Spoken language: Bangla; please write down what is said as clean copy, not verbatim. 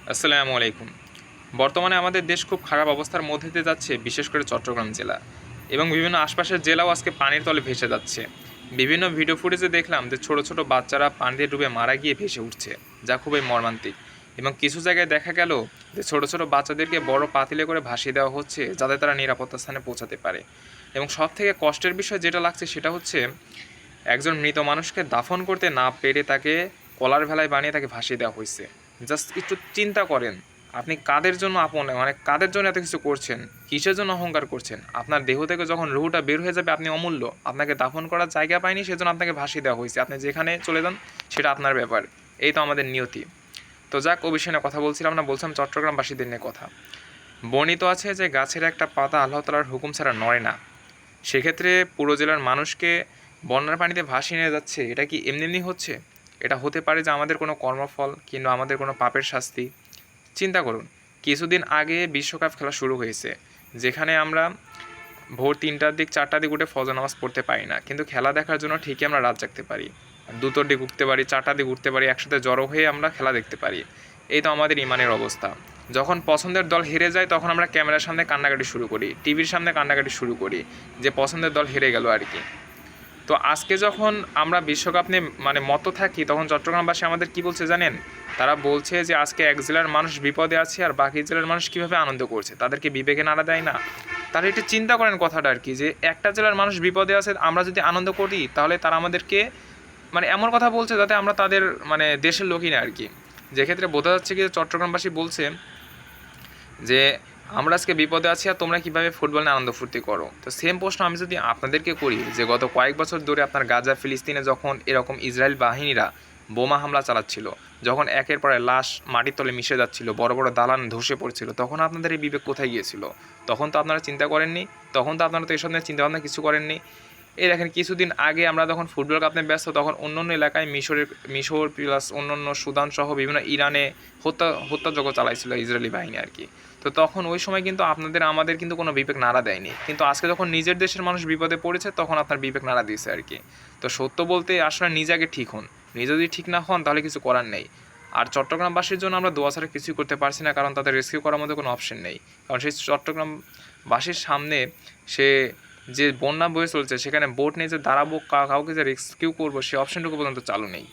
আসসালামু আলাইকুম। বর্তমানে আমাদের দেশ খুব খারাপ অবস্থার মধ্যে দিয়ে যাচ্ছে, বিশেষ করে চট্টগ্রাম জেলা এবং বিভিন্ন আশপাশের জেলাও আজকে পানির তলে ভেসে যাচ্ছে। বিভিন্ন ভিডিও ফুটেজে দেখলাম যে ছোট ছোট বাচ্চারা পানিতে ডুবে মারা গিয়ে ভেসে উঠছে, যা খুবই মর্মান্তিক। এবং কিছু জায়গায় দেখা গেল যে ছোট ছোট বাচ্চাদেরকে বড় পাতিলে করে ভাসিয়ে দেওয়া হচ্ছে, যাতে তারা নিরাপত্তা স্থানে পৌঁছাতে পারে। এবং সব থেকে কষ্টের বিষয় যেটা লাগছে সেটা হচ্ছে, একজন মৃত মানুষকে দাফন করতে না পেরে তাকে কলার ভেলায় বানিয়ে তাকে ভাসিয়ে দেওয়া হয়েছে। জাস্ট একটু চিন্তা করেন, আপনি কাদের জন্য আপন, মানে কাদের জন্য এত কিছু করছেন, কিসের জন্য অহংকার করছেন? আপনার দেহ থেকে যখন রুহটা বের হয়ে যাবে আপনি অমূল্য, আপনাকে দাফন করার জায়গা পায়নি, সেজন্য আপনাকে ভাসিয়ে দেওয়া হয়েছে। আপনি যেখানে চলে যান সেটা আপনার ব্যাপার। এই তো আমাদের নিয়তি। তো যাক, ও বিষয়ে নিয়ে কথা বলছিলাম না, বলছিলাম চট্টগ্রামবাসীদের নিয়ে কথা। বর্ণিত আছে যে গাছের একটা পাতা আল্লাহ তাআলার হুকুম ছাড়া নড়ে না। সেক্ষেত্রে পুরো জেলার মানুষকে বন্যার পানিতে ভাসিয়ে নিয়ে যাচ্ছে, এটা কি এমনি এমনি হচ্ছে? এটা হতে পারে যে আমাদের কোনো কর্মফল কিংবা আমাদের কোনো পাপের শাস্তি। চিন্তা করুন, কিছুদিন আগে বিশ্বকাপ খেলা শুরু হয়েছে, যেখানে আমরা ভোর 3টার দিক 4টার দিক উঠে ফজর নামাজ পড়তে পারি না, কিন্তু খেলা দেখার জন্য ঠিকই আমরা রাত জাগতে পারি। 2টোর দিক উঠতে পারি, 4টার দিক উঠতে পারি, একসাথে জড়ো হয়ে আমরা খেলা দেখতে পারি। এই তো আমাদের ইমানের অবস্থা। যখন পছন্দের দল হেরে যায় তখন আমরা ক্যামেরার সামনে কান্নাকাটি শুরু করি, টিভির সামনে কান্নাকাটি শুরু করি, যে পছন্দের দল হেরে গেল আর কি। তো আজকে যখন আমরা বিশ্বকাপ নিয়ে মতো থাকি, তখন চট্টগ্রামবাসী আমাদের কি বলছে জানেন? তারা বলছে যে আজকে এক জেলার মানুষ বিপদে আছে আর বাকি জেলার মানুষ কীভাবে আনন্দ করছে, তাদেরকে বিবেকে নাড়া দেয় না? তারা একটু চিন্তা করেন কথাটা আর কি, যে একটা জেলার মানুষ বিপদে আছে, আমরা যদি আনন্দ করি তাহলে তারা আমাদেরকে এমন কথা বলছে যাতে আমরা তাদের দেশের লোকই না আর কি। যে ক্ষেত্রে বোঝা যাচ্ছে কি, চট্টগ্রামবাসী বলছে যে আমরা আজকে বিপদে আছি আর তোমরা কীভাবে ফুটবল নিয়ে আনন্দ ফুর্তি করো। তো সেম প্রশ্ন আমি যদি আপনাদেরকে করি, যে গত কয়েক বছর ধরে আপনার গাজা ফিলিস্তিনে যখন এরকম ইসরায়েল বাহিনীরা বোমা হামলা চালাচ্ছিল, যখন একের পর এক লাশ মাটির তলে মিশে যাচ্ছিল, বড় বড় দালান ধসে পড়ছিল, তখন আপনাদের এই বিবেক কোথায় গিয়েছিল? তখন তো আপনারা চিন্তা করেননি, তখন তো আপনারা তো এসব নিয়ে চিন্তাভাবনা কিছু করেননি। এই দেখেন, কিছুদিন আগে আমরা যখন ফুটবল কাপ নিয়ে ব্যস্ত, তখন অন্য অন্য এলাকায় মিশর প্লাস অন্য অন্য সুদান সহ বিভিন্ন ইরানে হত্যাযজ্ঞ চালাইছিল ইসরায়েলি বাহিনী আর কি। তো তখন ওই সময় কিন্তু আপনাদের আমাদের কিন্তু কোনো বিবেক নাড়া দেয়নি, কিন্তু আজকে যখন নিজের দেশের মানুষ বিপদে পড়েছে তখন আপনার বিবেক নাড়া দিয়েছে আর কি। তো সত্য বলতে আসলে নিজে আগে ঠিক হন, নিজে যদি ঠিক না হন তাহলে কিছু করার নেই। আর চট্টগ্রামবাসীর জন্য আমরা দোয়া ছাড়া কিছুই করতে পারছি না, কারণ তাদের রেস্কিউ করার মধ্যে কোনো অপশন নেই। কারণ সেই চট্টগ্রামবাসীর সামনে সে যে বন্যা বয়ে চলছে, সেখানে বোট নিয়ে যে দাঁড়াবো, কাউকে যে রেস্কিউ করবো, সে অপশনটুকু পর্যন্ত চালু নেই।